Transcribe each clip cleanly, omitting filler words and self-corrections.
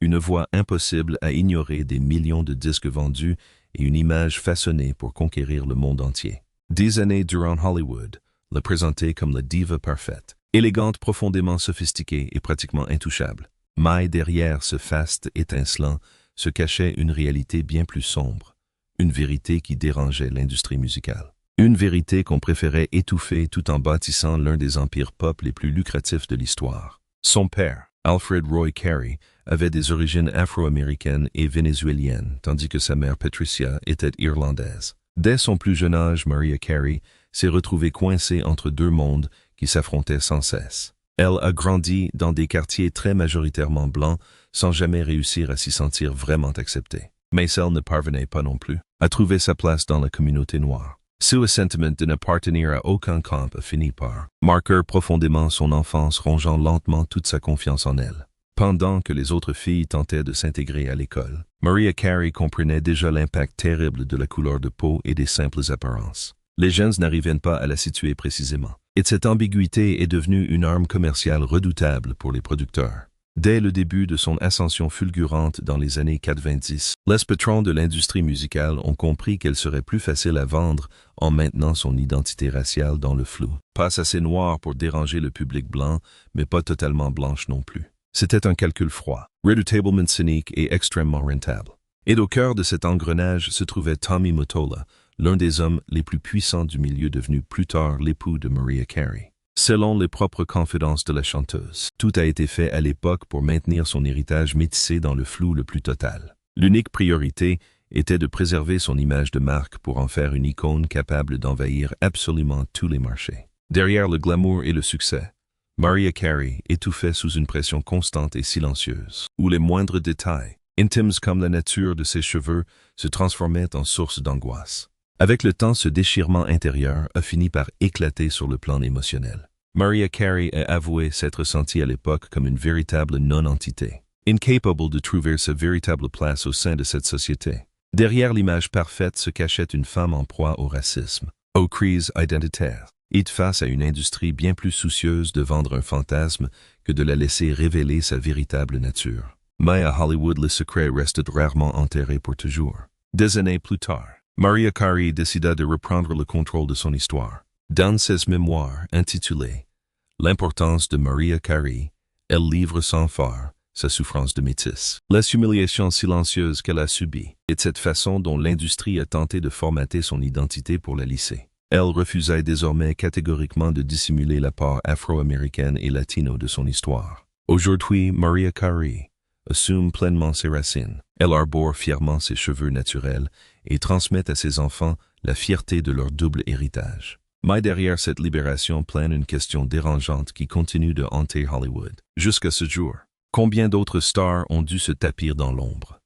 une voix impossible à ignorer, des millions de disques vendus et une image façonnée pour conquérir le monde entier. Des années durant Hollywood la présentait comme la diva parfaite, élégante, profondément sophistiquée et pratiquement intouchable. Mais derrière ce faste étincelant se cachait une réalité bien plus sombre, une vérité qui dérangeait l'industrie musicale. Une vérité qu'on préférait étouffer tout en bâtissant l'un des empires pop les plus lucratifs de l'histoire. Son père, Alfred Roy Carey, avait des origines afro-américaines et vénézuéliennes, tandis que sa mère Patricia était irlandaise. Dès son plus jeune âge, Mariah Carey s'est retrouvée coincée entre deux mondes qui s'affrontaient sans cesse. Elle a grandi dans des quartiers très majoritairement blancs sans jamais réussir à s'y sentir vraiment acceptée. Mais elle ne parvenait pas non plus à trouver sa place dans la communauté noire. Ce sentiment de n'appartenir à aucun camp a fini par marquer profondément son enfance, rongeant lentement toute sa confiance en elle. Pendant que les autres filles tentaient de s'intégrer à l'école, Mariah Carey comprenait déjà l'impact terrible de la couleur de peau et des simples apparences. Les jeunes n'arrivaient pas à la situer précisément. Et cette ambiguïté est devenue une arme commerciale redoutable pour les producteurs. Dès le début de son ascension fulgurante dans les années 90, les patrons de l'industrie musicale ont compris qu'elle serait plus facile à vendre en maintenant son identité raciale dans le flou. Pas assez noire pour déranger le public blanc, mais pas totalement blanche non plus. C'était un calcul froid, redoutablement cynique et extrêmement rentable. Et au cœur de cet engrenage se trouvait Tommy Mottola, l'un des hommes les plus puissants du milieu, devenu plus tard l'époux de Mariah Carey. Selon les propres confidences de la chanteuse, tout a été fait à l'époque pour maintenir son héritage métissé dans le flou le plus total. L'unique priorité était de préserver son image de marque pour en faire une icône capable d'envahir absolument tous les marchés. Derrière le glamour et le succès, Mariah Carey étouffait sous une pression constante et silencieuse, où les moindres détails, intimes comme la nature de ses cheveux, se transformaient en source d'angoisse. Avec le temps, ce déchirement intérieur a fini par éclater sur le plan émotionnel. Mariah Carey a avoué s'être sentie à l'époque comme une véritable non-entité, incapable de trouver sa véritable place au sein de cette société. Derrière l'image parfaite se cachait une femme en proie au racisme, aux crises identitaires, et face à une industrie bien plus soucieuse de vendre un fantasme que de la laisser révéler sa véritable nature. Mais à Hollywood, le secret restait rarement enterré pour toujours. Des années plus tard, Mariah Carey décida de reprendre le contrôle de son histoire. Dans ses mémoires intitulées « L'importance de Mariah Carey », elle livre sans phare sa souffrance de métisse, les humiliations silencieuses qu'elle a subies et de cette façon dont l'industrie a tenté de formater son identité pour la lisser. Elle refusait désormais catégoriquement de dissimuler la part afro-américaine et latino de son histoire. Aujourd'hui, Mariah Carey assume pleinement ses racines. Elle arbore fièrement ses cheveux naturels et transmet à ses enfants la fierté de leur double héritage. Mais derrière cette libération plane une question dérangeante qui continue de hanter Hollywood. Jusqu'à ce jour, combien d'autres stars ont dû se tapir dans l'ombre?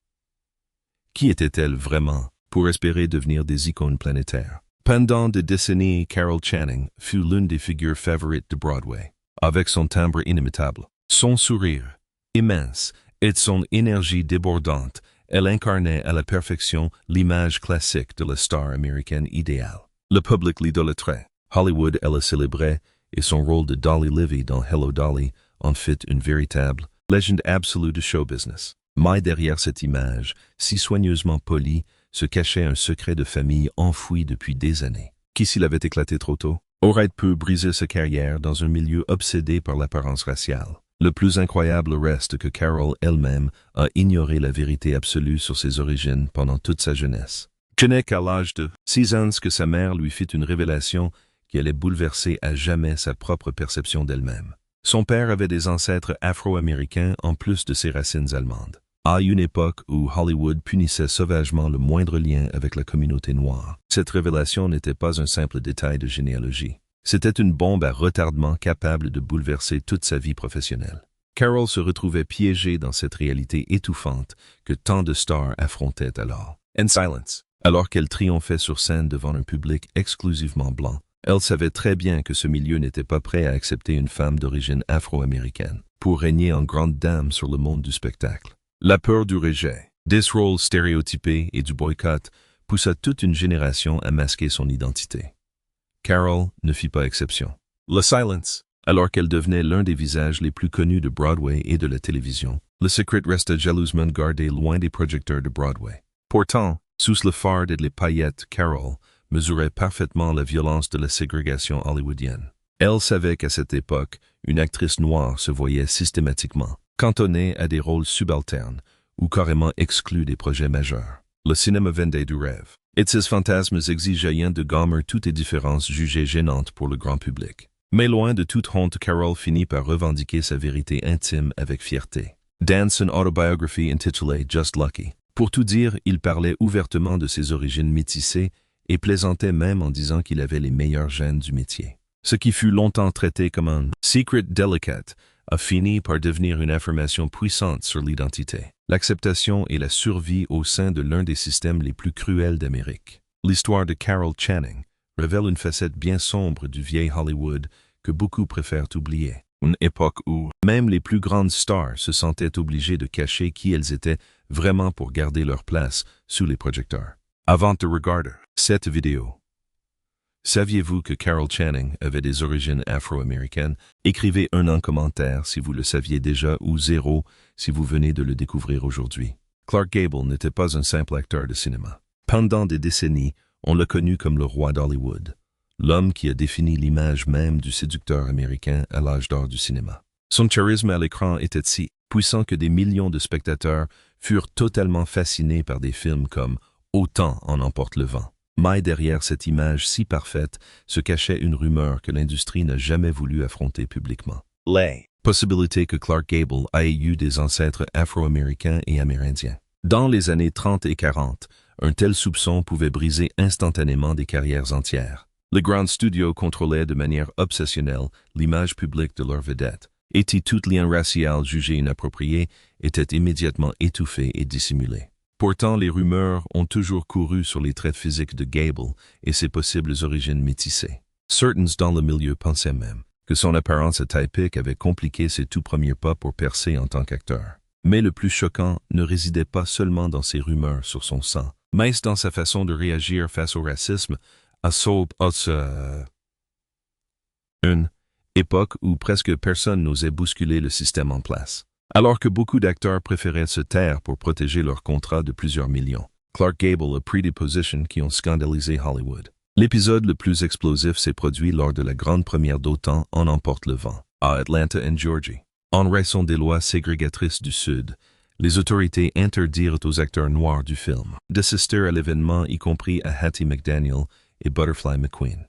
Qui étaient-elles vraiment pour espérer devenir des icônes planétaires? Pendant des décennies, Carol Channing fut l'une des figures favorites de Broadway. Avec son timbre inimitable, son sourire immense et son énergie débordante, elle incarnait à la perfection l'image classique de la star américaine idéale. Le public l'idolâtrait. Hollywood, elle la célébrait, et son rôle de Dolly Livy dans Hello Dolly en fit une véritable légende absolue de show business. Mais derrière cette image, si soigneusement polie, se cachait un secret de famille enfoui depuis des années. Qui, s'il avait éclaté trop tôt, aurait pu briser sa carrière dans un milieu obsédé par l'apparence raciale. Le plus incroyable reste que Carol elle-même a ignoré la vérité absolue sur ses origines pendant toute sa jeunesse. Ce n'est qu'à l'âge de 6 ans que sa mère lui fit une révélation qui allait bouleverser à jamais sa propre perception d'elle-même. Son père avait des ancêtres afro-américains en plus de ses racines allemandes. À une époque où Hollywood punissait sauvagement le moindre lien avec la communauté noire, cette révélation n'était pas un simple détail de généalogie. C'était une bombe à retardement capable de bouleverser toute sa vie professionnelle. Carol se retrouvait piégée dans cette réalité étouffante que tant de stars affrontaient alors. In silence, alors qu'elle triomphait sur scène devant un public exclusivement blanc, elle savait très bien que ce milieu n'était pas prêt à accepter une femme d'origine afro-américaine pour régner en grande dame sur le monde du spectacle. La peur du rejet, des rôles stéréotypés et du boycott poussa toute une génération à masquer son identité. Carol ne fit pas exception. Le silence, alors qu'elle devenait l'un des visages les plus connus de Broadway et de la télévision, Le secret resta jalousement gardé loin des projecteurs de Broadway. Pourtant, sous le fard et les paillettes, Carol mesurait parfaitement la violence de la ségrégation hollywoodienne. Elle savait qu'à cette époque, une actrice noire se voyait systématiquement cantonnée à des rôles subalternes ou carrément exclue des projets majeurs. Le cinéma vendait du rêve, et ses fantasmes exigeaient de gommer toutes les différences jugées gênantes pour le grand public. Mais loin de toute honte, Carol finit par revendiquer sa vérité intime avec fierté. Dans son autobiographie intitulée Just Lucky, pour tout dire, il parlait ouvertement de ses origines métissées et plaisantait même en disant qu'il avait les meilleurs gènes du métier. Ce qui fut longtemps traité comme un « secret delicate » a fini par devenir une affirmation puissante sur l'identité, l'acceptation et la survie au sein de l'un des systèmes les plus cruels d'Amérique. L'histoire de Carol Channing révèle une facette bien sombre du vieil Hollywood que beaucoup préfèrent oublier. Une époque où même les plus grandes stars se sentaient obligées de cacher qui elles étaient vraiment pour garder leur place sous les projecteurs. Avant de regarder cette vidéo, saviez-vous que Carol Channing avait des origines afro-américaines? Écrivez un en commentaire si vous le saviez déjà ou 0 si vous venez de le découvrir aujourd'hui. Clark Gable n'était pas un simple acteur de cinéma. Pendant des décennies, on l'a connu comme le roi d'Hollywood, l'homme qui a défini l'image même du séducteur américain à l'âge d'or du cinéma. Son charisme à l'écran était si puissant que des millions de spectateurs furent totalement fascinés par des films comme « Autant en emporte le vent ». Mais derrière cette image si parfaite se cachait une rumeur que l'industrie n'a jamais voulu affronter publiquement. La possibilité que Clark Gable ait eu des ancêtres afro-américains et amérindiens. Dans les années 30 et 40, un tel soupçon pouvait briser instantanément des carrières entières. Les grands studios contrôlaient de manière obsessionnelle l'image publique de leurs vedettes, et tout lien racial jugé inapproprié était immédiatement étouffé et dissimulé. Pourtant, les rumeurs ont toujours couru sur les traits physiques de Gable et ses possibles origines métissées. Certains dans le milieu pensaient même que son apparence atypique avait compliqué ses tout premiers pas pour percer en tant qu'acteur. Mais le plus choquant ne résidait pas seulement dans ces rumeurs sur son sang, mais dans sa façon de réagir face au racisme à une époque où presque personne n'osait bousculer le système en place. Alors que beaucoup d'acteurs préféraient se taire pour protéger leur contrat de plusieurs millions, Clark Gable a pris des positions qui ont scandalisé Hollywood. L'épisode le plus explosif s'est produit lors de la grande première d'Autant en emporte le vent, à Atlanta en Georgie. En raison des lois ségrégatrices du Sud, les autorités interdirent aux acteurs noirs du film d'assister à l'événement, y compris à Hattie McDaniel et Butterfly McQueen.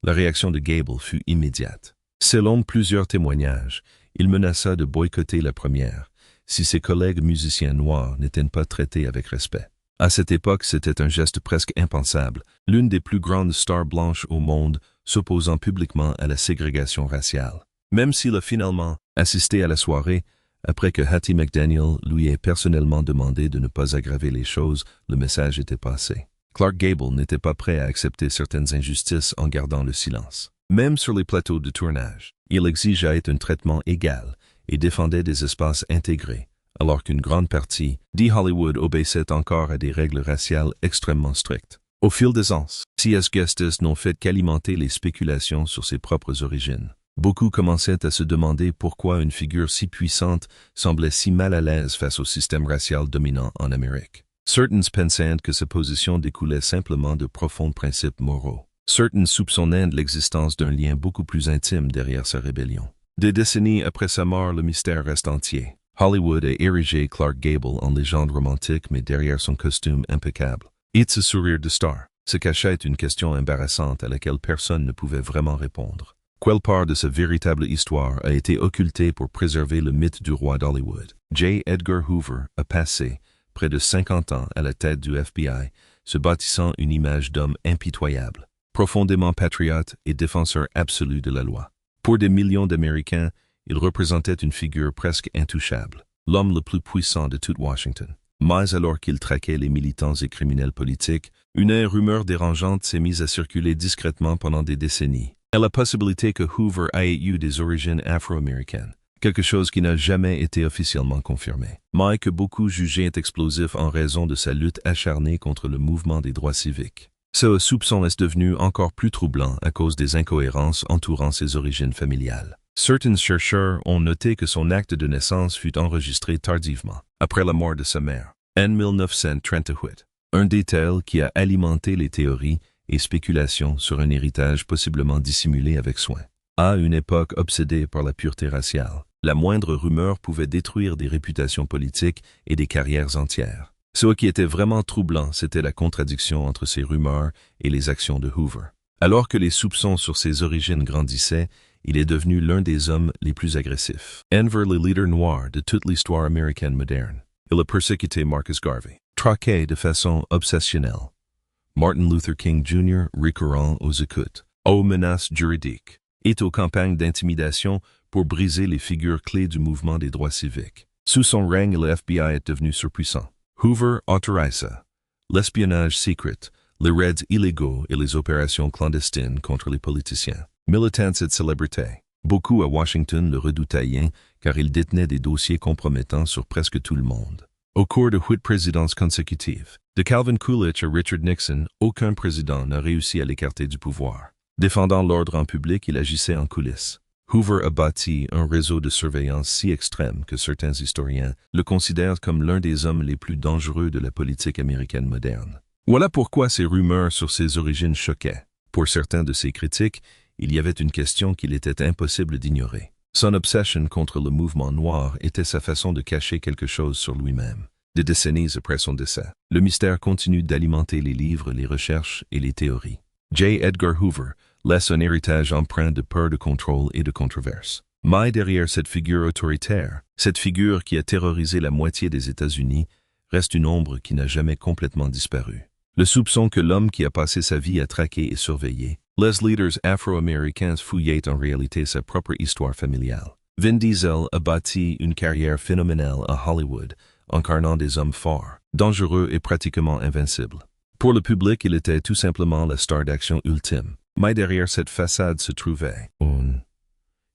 La réaction de Gable fut immédiate. Selon plusieurs témoignages, il menaça de boycotter la première si ses collègues musiciens noirs n'étaient pas traités avec respect. À cette époque, c'était un geste presque impensable, l'une des plus grandes stars blanches au monde s'opposant publiquement à la ségrégation raciale. Même s'il a finalement assisté à la soirée, après que Hattie McDaniel lui ait personnellement demandé de ne pas aggraver les choses, le message était passé. Clark Gable n'était pas prêt à accepter certaines injustices en gardant le silence. Même sur les plateaux de tournage, il exigeait un traitement égal et défendait des espaces intégrés, alors qu'une grande partie d'Hollywood obéissait encore à des règles raciales extrêmement strictes. Au fil des ans, C.S. Gustis n'ont fait qu'alimenter les spéculations sur ses propres origines. Beaucoup commençaient à se demander pourquoi une figure si puissante semblait si mal à l'aise face au système racial dominant en Amérique. Certains pensaient que sa position découlait simplement de profonds principes moraux. Certains soupçonnaient de l'existence d'un lien beaucoup plus intime derrière sa rébellion. Des décennies après sa mort, le mystère reste entier. Hollywood a érigé Clark Gable en légende romantique, mais derrière son costume impeccable et ce sourire de star se cachait une question embarrassante à laquelle personne ne pouvait vraiment répondre. Quelle part de sa véritable histoire a été occultée pour préserver le mythe du roi d'Hollywood? J. Edgar Hoover a passé près de 50 ans à la tête du FBI, se bâtissant une image d'homme impitoyable, profondément patriote et défenseur absolu de la loi. Pour des millions d'Américains, il représentait une figure presque intouchable, l'homme le plus puissant de toute Washington. Mais alors qu'il traquait les militants et criminels politiques, une rumeur dérangeante s'est mise à circuler discrètement pendant des décennies. Et la possibilité que Hoover ait eu des origines afro-américaines, quelque chose qui n'a jamais été officiellement confirmé, mais que beaucoup jugeaient explosif en raison de sa lutte acharnée contre le mouvement des droits civiques. Ce soupçon est devenu encore plus troublant à cause des incohérences entourant ses origines familiales. Certains chercheurs ont noté que son acte de naissance fut enregistré tardivement, après la mort de sa mère, en 1938. Un détail qui a alimenté les théories et spéculations sur un héritage possiblement dissimulé avec soin. À une époque obsédée par la pureté raciale, la moindre rumeur pouvait détruire des réputations politiques et des carrières entières. Ce qui était vraiment troublant, c'était la contradiction entre ces rumeurs et les actions de Hoover. Alors que les soupçons sur ses origines grandissaient, il est devenu l'un des hommes les plus agressifs. Envers le leader noir de toute l'histoire américaine moderne, il a persécuté Marcus Garvey, traqué de façon obsessionnelle Martin Luther King Jr. recourant aux écoutes, aux menaces juridiques et aux campagnes d'intimidation pour briser les figures clés du mouvement des droits civiques. Sous son règne, le FBI est devenu surpuissant. Hoover autorisa l'espionnage secret, les raids illégaux et les opérations clandestines contre les politiciens, militants et célébrités. Beaucoup à Washington le redoutaient car il détenait des dossiers compromettants sur presque tout le monde. Au cours de 8 présidences consécutives, de Calvin Coolidge à Richard Nixon, aucun président n'a réussi à l'écarter du pouvoir. Défendant l'ordre en public, il agissait en coulisses. Hoover a bâti un réseau de surveillance si extrême que certains historiens le considèrent comme l'un des hommes les plus dangereux de la politique américaine moderne. Voilà pourquoi ces rumeurs sur ses origines choquaient. Pour certains de ses critiques, il y avait une question qu'il était impossible d'ignorer. Son obsession contre le mouvement noir était sa façon de cacher quelque chose sur lui-même. Des décennies après son décès, le mystère continue d'alimenter les livres, les recherches et les théories. J. Edgar Hoover laisse un héritage empreint de peur de contrôle et de controverse. Mais derrière cette figure autoritaire, cette figure qui a terrorisé la moitié des États-Unis, reste une ombre qui n'a jamais complètement disparu. Le soupçon que l'homme qui a passé sa vie à traquer et surveiller les leaders afro-américains fouillait en réalité sa propre histoire familiale. Vin Diesel a bâti une carrière phénoménale à Hollywood, incarnant des hommes forts, dangereux et pratiquement invincibles. Pour le public, il était tout simplement la star d'action ultime. Mais derrière cette façade se trouvait une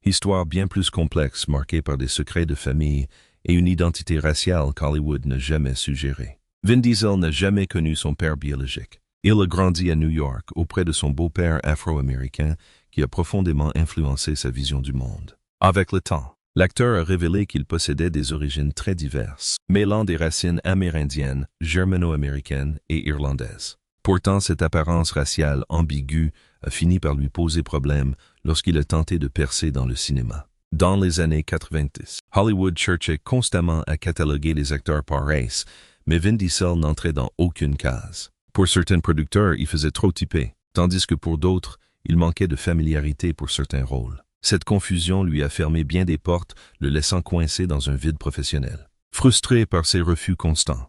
histoire bien plus complexe marquée par des secrets de famille et une identité raciale qu'Hollywood n'a jamais suggérée. Vin Diesel n'a jamais connu son père biologique. Il a grandi à New York auprès de son beau-père afro-américain qui a profondément influencé sa vision du monde. Avec le temps, l'acteur a révélé qu'il possédait des origines très diverses, mêlant des racines amérindiennes, germano-américaines et irlandaises. Pourtant, cette apparence raciale ambiguë a fini par lui poser problème lorsqu'il a tenté de percer dans le cinéma. Dans les années 90, Hollywood cherchait constamment à cataloguer les acteurs par race, mais Vin Diesel n'entrait dans aucune case. Pour certains producteurs, il faisait trop typé, tandis que pour d'autres, il manquait de familiarité pour certains rôles. Cette confusion lui a fermé bien des portes, le laissant coincé dans un vide professionnel. Frustré par ses refus constants,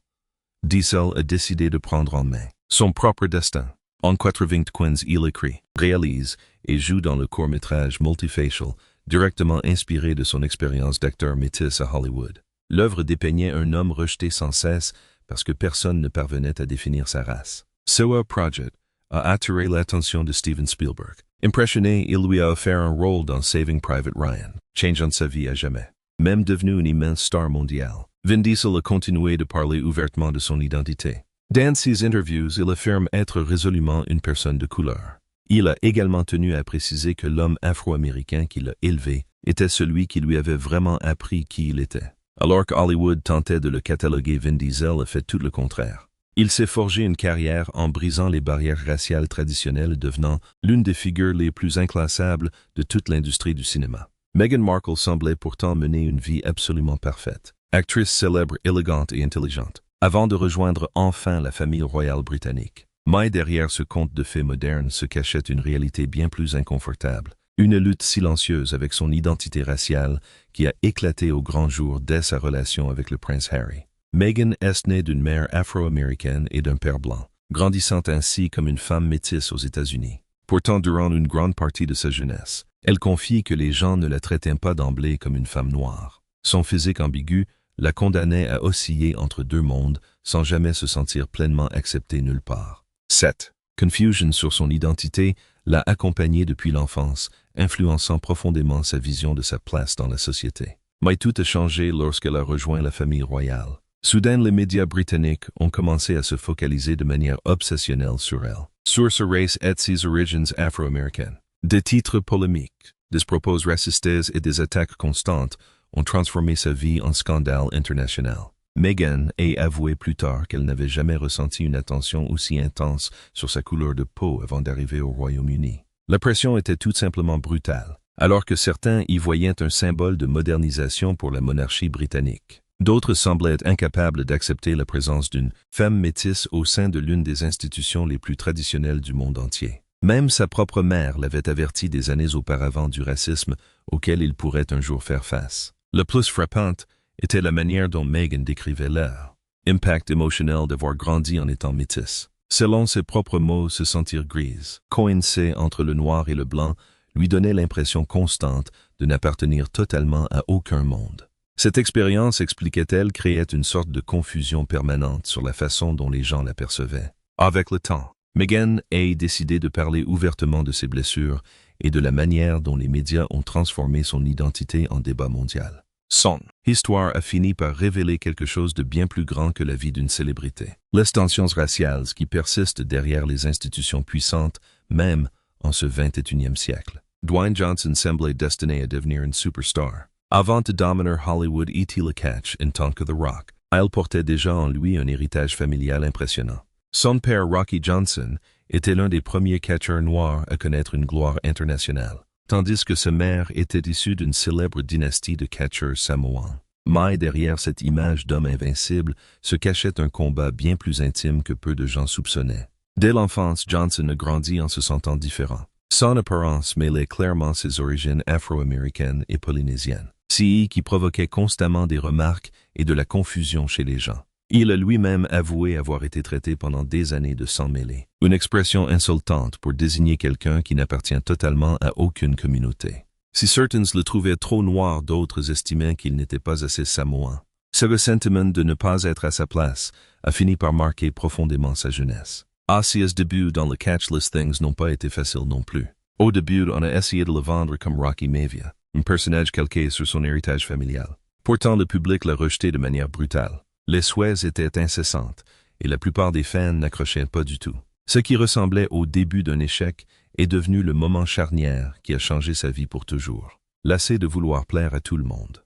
Diesel a décidé de prendre en main son propre destin. En 95, il écrit, réalise et joue dans le court-métrage Multifacial, directement inspiré de son expérience d'acteur métis à Hollywood. L'œuvre dépeignait un homme rejeté sans cesse parce que personne ne parvenait à définir sa race. Soa Project a attiré l'attention de Steven Spielberg. Impressionné, il lui a offert un rôle dans Saving Private Ryan, changeant sa vie à jamais. Même devenu une immense star mondiale, Vin Diesel a continué de parler ouvertement de son identité. Dans ses interviews, il affirme être résolument une personne de couleur. Il a également tenu à préciser que l'homme afro-américain qui l'a élevé était celui qui lui avait vraiment appris qui il était. Alors que Hollywood tentait de le cataloguer, Vin Diesel a fait tout le contraire. Il s'est forgé une carrière en brisant les barrières raciales traditionnelles, devenant l'une des figures les plus inclassables de toute l'industrie du cinéma. Meghan Markle semblait pourtant mener une vie absolument parfaite. Actrice célèbre, élégante et intelligente, avant de rejoindre enfin la famille royale britannique. Mais derrière ce conte de fées moderne se cachait une réalité bien plus inconfortable. Une lutte silencieuse avec son identité raciale qui a éclaté au grand jour dès sa relation avec le prince Harry. Meghan est née d'une mère afro-américaine et d'un père blanc, grandissant ainsi comme une femme métisse aux États-Unis. Pourtant, durant une grande partie de sa jeunesse, elle confie que les gens ne la traitaient pas d'emblée comme une femme noire. Son physique ambigu la condamnait à osciller entre deux mondes sans jamais se sentir pleinement acceptée nulle part. 7. Confusion sur son identité l'a accompagnée depuis l'enfance, influençant profondément sa vision de sa place dans la société. Mais tout a changé lorsqu'elle a rejoint la famille royale. Soudain, les médias britanniques ont commencé à se focaliser de manière obsessionnelle sur elle, sur sa race et ses origines afro-américaines. Des titres polémiques, des propos racistes et des attaques constantes ont transformé sa vie en scandale international. Meghan a avoué plus tard qu'elle n'avait jamais ressenti une attention aussi intense sur sa couleur de peau avant d'arriver au Royaume-Uni. La pression était tout simplement brutale, alors que certains y voyaient un symbole de modernisation pour la monarchie britannique. D'autres semblaient être incapables d'accepter la présence d'une femme métisse au sein de l'une des institutions les plus traditionnelles du monde entier. Même sa propre mère l'avait averti des années auparavant du racisme auquel il pourrait un jour faire face. Le plus frappant était la manière dont Meghan décrivait leur impact émotionnel d'avoir grandi en étant métisse. Selon ses propres mots, se sentir grise, coincée entre le noir et le blanc, lui donnait l'impression constante de n'appartenir totalement à aucun monde. Cette expérience, expliquait-elle, créait une sorte de confusion permanente sur la façon dont les gens l'apercevaient. Avec le temps, Meghan a décidé de parler ouvertement de ses blessures et de la manière dont les médias ont transformé son identité en débat mondial. Son histoire a fini par révéler quelque chose de bien plus grand que la vie d'une célébrité. Les tensions raciales qui persistent derrière les institutions puissantes, même en ce 21e siècle. Dwayne Johnson semblait destiné à devenir une superstar. Avant de dominer Hollywood et le catch en tant que The Rock, il portait déjà en lui un héritage familial impressionnant. Son père Rocky Johnson était l'un des premiers catcheurs noirs à connaître une gloire internationale, tandis que sa mère était issue d'une célèbre dynastie de catcheurs samoans. Mais derrière cette image d'homme invincible se cachait un combat bien plus intime que peu de gens soupçonnaient. Dès l'enfance, Johnson a grandi en se sentant différent. Son apparence mêlait clairement ses origines afro-américaines et polynésiennes, qui provoquait constamment des remarques et de la confusion chez les gens. Il a lui-même avoué avoir été traité pendant des années de sang mêlé, une expression insultante pour désigner quelqu'un qui n'appartient totalement à aucune communauté. Si certains le trouvaient trop noir, d'autres estimaient qu'il n'était pas assez samoan. Ce ressentiment de ne pas être à sa place a fini par marquer profondément sa jeunesse. Ses débuts dans le Catch Listings n'ont pas été faciles non plus. Au début, on a essayé de le vendre comme Rocky Maivia, un personnage calqué sur son héritage familial. Pourtant, le public l'a rejeté de manière brutale. Les souhaits étaient incessantes, et la plupart des fans n'accrochaient pas du tout. Ce qui ressemblait au début d'un échec est devenu le moment charnière qui a changé sa vie pour toujours. Lassé de vouloir plaire à tout le monde,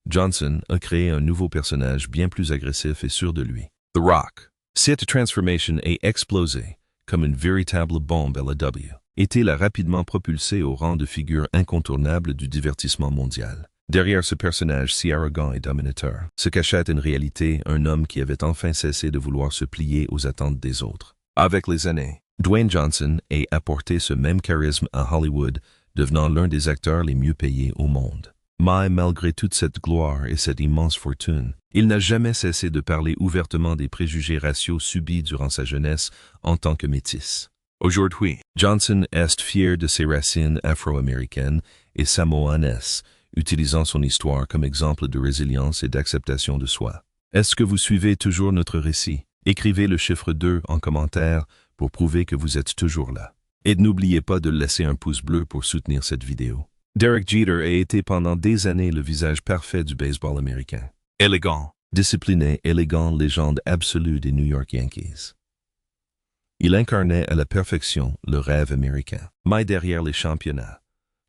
Johnson a créé un nouveau personnage bien plus agressif et sûr de lui. The Rock. Cette transformation a explosé comme une véritable bombe à la W. Et l'a rapidement propulsé au rang de figure incontournable du divertissement mondial. Derrière ce personnage si arrogant et dominateur, se cachait en réalité un homme qui avait enfin cessé de vouloir se plier aux attentes des autres. Avec les années, Dwayne Johnson a apporté ce même charisme à Hollywood, devenant l'un des acteurs les mieux payés au monde. Mais malgré toute cette gloire et cette immense fortune, il n'a jamais cessé de parler ouvertement des préjugés raciaux subis durant sa jeunesse en tant que métis. Aujourd'hui, Johnson est fier de ses racines afro-américaines et samoanes, utilisant son histoire comme exemple de résilience et d'acceptation de soi. Est-ce que vous suivez toujours notre récit? Écrivez le chiffre 2 en commentaire pour prouver que vous êtes toujours là. Et n'oubliez pas de laisser un pouce bleu pour soutenir cette vidéo. Derek Jeter a été pendant des années le visage parfait du baseball américain. Élégant, discipliné, élégant, légende absolue des New York Yankees. Il incarnait à la perfection le rêve américain. Mais derrière les championnats,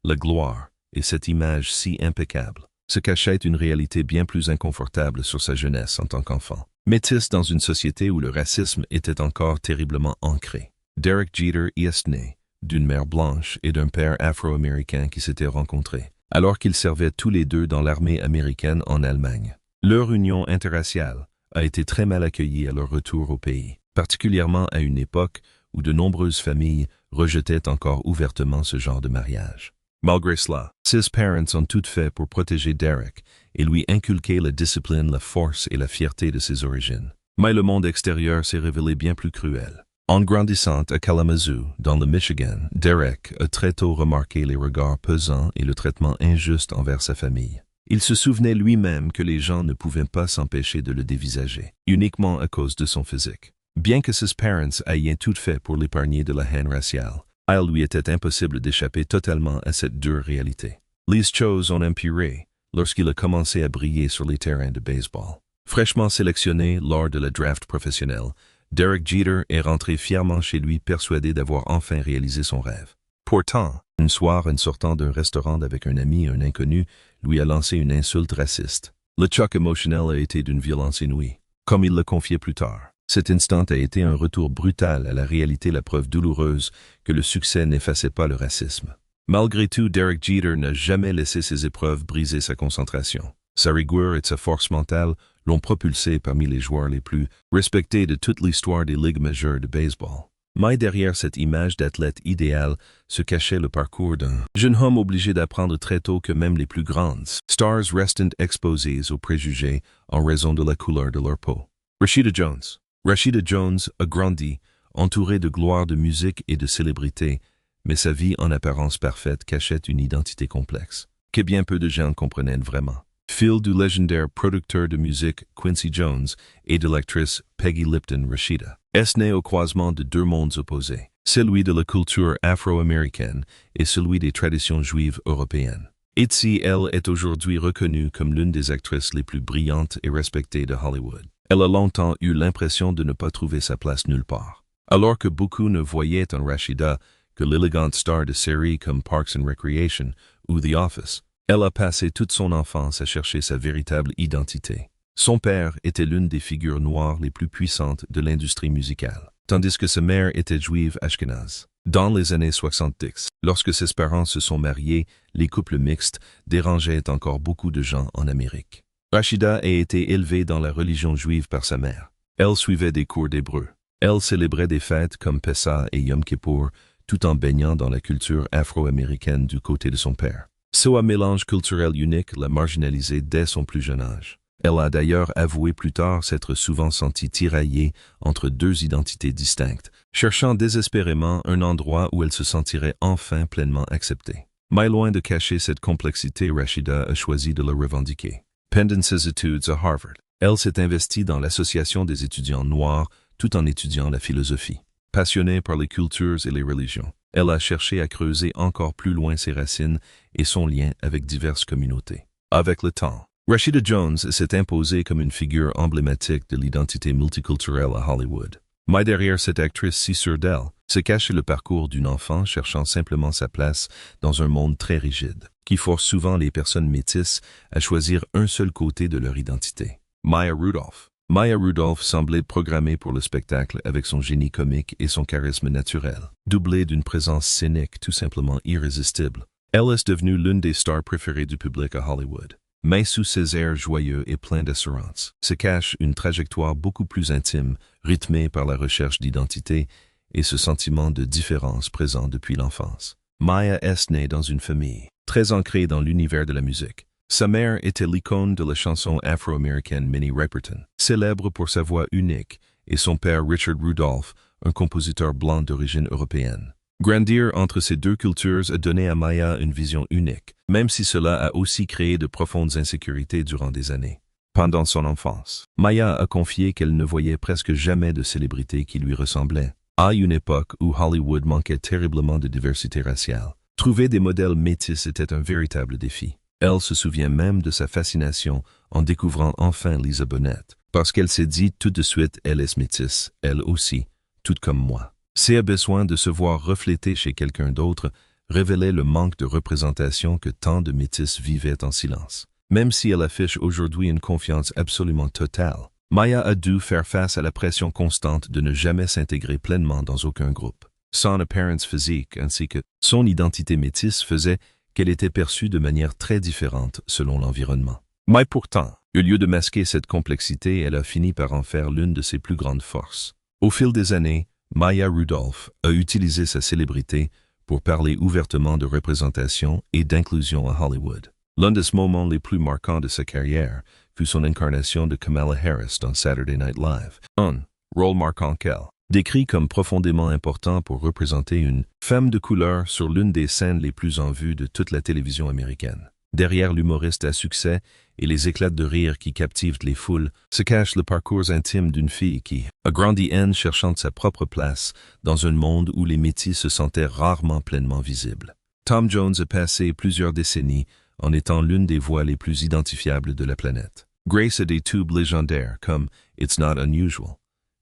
la gloire et cette image si impeccable se cachait une réalité bien plus inconfortable sur sa jeunesse en tant qu'enfant. Métis dans une société où le racisme était encore terriblement ancré. Derek Jeter y est né d'une mère blanche et d'un père afro-américain qui s'étaient rencontrés, alors qu'ils servaient tous les deux dans l'armée américaine en Allemagne. Leur union interraciale a été très mal accueillie à leur retour au pays, particulièrement à une époque où de nombreuses familles rejetaient encore ouvertement ce genre de mariage. Malgré cela, ses parents ont tout fait pour protéger Derek et lui inculquer la discipline, la force et la fierté de ses origines. Mais le monde extérieur s'est révélé bien plus cruel. En grandissant à Kalamazoo, dans le Michigan, Derek a très tôt remarqué les regards pesants et le traitement injuste envers sa famille. Il se souvenait lui-même que les gens ne pouvaient pas s'empêcher de le dévisager, uniquement à cause de son physique. Bien que ses parents aient tout fait pour l'épargner de la haine raciale, il lui était impossible d'échapper totalement à cette dure réalité. Les choses ont empiré lorsqu'il a commencé à briller sur les terrains de baseball. Fraîchement sélectionné lors de la draft professionnelle, Derek Jeter est rentré fièrement chez lui persuadé d'avoir enfin réalisé son rêve. Pourtant, Un soir, en sortant d'un restaurant avec un ami, un inconnu lui a lancé une insulte raciste. Le choc émotionnel a été d'une violence inouïe. Comme il le confiait plus tard, cet instant a été un retour brutal à la réalité, la preuve douloureuse que le succès n'effaçait pas le racisme. Malgré tout, Derek Jeter n'a jamais laissé ses épreuves briser sa concentration. Sa rigueur et sa force mentale l'ont propulsé parmi les joueurs les plus respectés de toute l'histoire des ligues majeures de baseball. Mais derrière cette image d'athlète idéal se cachait le parcours d'un jeune homme obligé d'apprendre très tôt que même les plus grandes stars restent exposées aux préjugés en raison de la couleur de leur peau. Rashida Jones. Rashida Jones a grandi, entourée de gloire de musique et de célébrités, mais sa vie en apparence parfaite cachait une identité complexe, que bien peu de gens comprenaient vraiment. Fille du légendaire producteur de musique Quincy Jones et de l'actrice Peggy Lipton, Rashida est née au croisement de deux mondes opposés, celui de la culture afro-américaine et celui des traditions juives européennes. Itzy, elle, est aujourd'hui reconnue comme l'une des actrices les plus brillantes et respectées de Hollywood. Elle a longtemps eu l'impression de ne pas trouver sa place nulle part. Alors que beaucoup ne voyaient en Rashida que l'élégante star de séries comme Parks and Recreation ou The Office, elle a passé toute son enfance à chercher sa véritable identité. Son père était l'une des figures noires les plus puissantes de l'industrie musicale, tandis que sa mère était juive ashkénaze. Dans les années 70, lorsque ses parents se sont mariés, les couples mixtes dérangeaient encore beaucoup de gens en Amérique. Rashida a été élevée dans la religion juive par sa mère. Elle suivait des cours d'hébreu. Elle célébrait des fêtes comme Pessah et Yom Kippour, tout en baignant dans la culture afro-américaine du côté de son père. Ce mélange culturel unique l'a marginalisée dès son plus jeune âge. Elle a d'ailleurs avoué plus tard s'être souvent sentie tiraillée entre deux identités distinctes, cherchant désespérément un endroit où elle se sentirait enfin pleinement acceptée. Mais loin de cacher cette complexité, Rashida a choisi de la revendiquer. Pendant ses études à Harvard, elle s'est investie dans l'association des étudiants noirs tout en étudiant la philosophie. Passionnée par les cultures et les religions, elle a cherché à creuser encore plus loin ses racines et son lien avec diverses communautés. Avec le temps, Rashida Jones s'est imposée comme une figure emblématique de l'identité multiculturelle à Hollywood. Mais derrière cette actrice si sûre d'elle, se cache le parcours d'une enfant cherchant simplement sa place dans un monde très rigide, qui force souvent les personnes métisses à choisir un seul côté de leur identité. Maya Rudolph. Maya Rudolph semblait programmée pour le spectacle avec son génie comique et son charisme naturel, doublé d'une présence scénique tout simplement irrésistible. Elle est devenue l'une des stars préférées du public à Hollywood. Mais sous ses airs joyeux et pleins d'assurance, se cache une trajectoire beaucoup plus intime, rythmée par la recherche d'identité et ce sentiment de différence présent depuis l'enfance. Maya est née dans une famille très ancrée dans l'univers de la musique. Sa mère était l'icône de la chanson afro-américaine Minnie Riperton, célèbre pour sa voix unique, et son père Richard Rudolph, un compositeur blanc d'origine européenne. Grandir entre ces deux cultures a donné à Maya une vision unique, même si cela a aussi créé de profondes insécurités durant des années. Pendant son enfance, Maya a confié qu'elle ne voyait presque jamais de célébrités qui lui ressemblaient. À une époque où Hollywood manquait terriblement de diversité raciale, trouver des modèles métis était un véritable défi. Elle se souvient même de sa fascination en découvrant enfin Lisa Bonet, parce qu'elle s'est dit tout de suite elle est métisse, elle aussi, tout comme moi. Ses besoin de se voir reflété chez quelqu'un d'autre révélait le manque de représentation que tant de métisses vivaient en silence. Même si elle affiche aujourd'hui une confiance absolument totale, Maya a dû faire face à la pression constante de ne jamais s'intégrer pleinement dans aucun groupe. Son apparence physique ainsi que son identité métisse faisait qu'elle était perçue de manière très différente selon l'environnement. Mais pourtant, au lieu de masquer cette complexité, elle a fini par en faire l'une de ses plus grandes forces. Au fil des années, Maya Rudolph a utilisé sa célébrité pour parler ouvertement de représentation et d'inclusion à Hollywood. L'un des moments les plus marquants de sa carrière fut son incarnation de Kamala Harris dans Saturday Night Live, un rôle marquant qu'elle décrit comme profondément important pour représenter une femme de couleur sur l'une des scènes les plus en vue de toute la télévision américaine. Derrière l'humoriste à succès et les éclats de rire qui captivent les foules, se cache le parcours intime d'une fille qui a grandi cherchant sa propre place dans un monde où les métis se sentaient rarement pleinement visibles. Tom Jones a passé plusieurs décennies en étant l'une des voix les plus identifiables de la planète. Grace a des tubes légendaires comme It's Not Unusual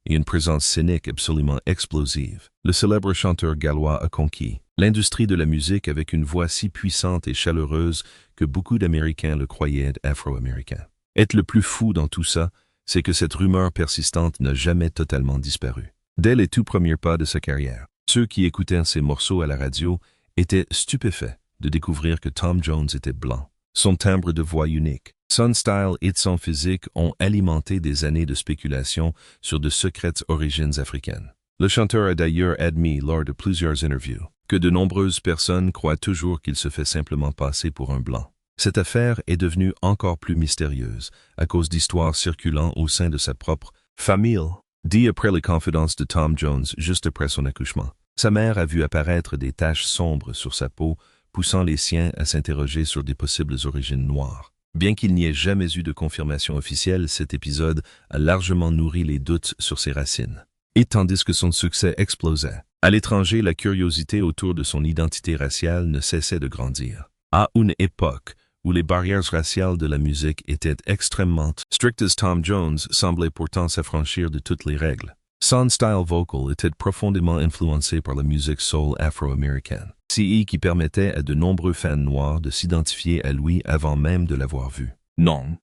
et une présence scénique absolument explosive. Le célèbre chanteur gallois a conquis l'industrie de la musique avec une voix si puissante et chaleureuse que beaucoup d'Américains le croyaient afro-américain. Être le plus fou dans tout ça, c'est que cette rumeur persistante n'a jamais totalement disparu. Dès les tout premiers pas de sa carrière, ceux qui écoutaient ses morceaux à la radio étaient stupéfaits de découvrir que Tom Jones était blanc. Son timbre de voix unique, son style et son physique ont alimenté des années de spéculation sur de secrètes origines africaines. Le chanteur a d'ailleurs admis lors de plusieurs interviews que de nombreuses personnes croient toujours qu'il se fait simplement passer pour un blanc. Cette affaire est devenue encore plus mystérieuse à cause d'histoires circulant au sein de sa propre famille. Dit après les confidences de Tom Jones juste après son accouchement, sa mère a vu apparaître des taches sombres sur sa peau, poussant les siens à s'interroger sur des possibles origines noires. Bien qu'il n'y ait jamais eu de confirmation officielle, cet épisode a largement nourri les doutes sur ses racines. Et tandis que son succès explosait, à l'étranger, la curiosité autour de son identité raciale ne cessait de grandir. À une époque où les barrières raciales de la musique étaient extrêmement strictes, Tom Jones semblait pourtant s'affranchir de toutes les règles. Son style vocal était profondément influencé par la musique soul afro-américaine, qui permettait à de nombreux fans noirs de s'identifier à lui avant même de l'avoir vu. Non,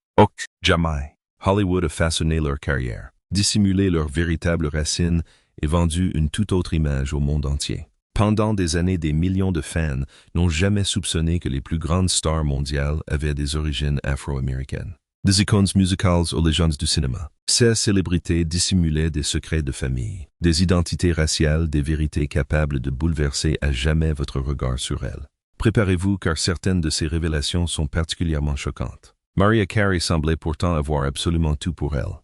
jamais. Hollywood a façonné leur carrière, dissimulé leurs véritables racines et vendu une toute autre image au monde entier. Pendant des années, des millions de fans n'ont jamais soupçonné que les plus grandes stars mondiales avaient des origines afro-américaines. Des icônes musicales aux légendes du cinéma, ces célébrités dissimulaient des secrets de famille, des identités raciales, des vérités capables de bouleverser à jamais votre regard sur elles. Préparez-vous car certaines de ces révélations sont particulièrement choquantes. Mariah Carey semblait pourtant avoir absolument tout pour elle.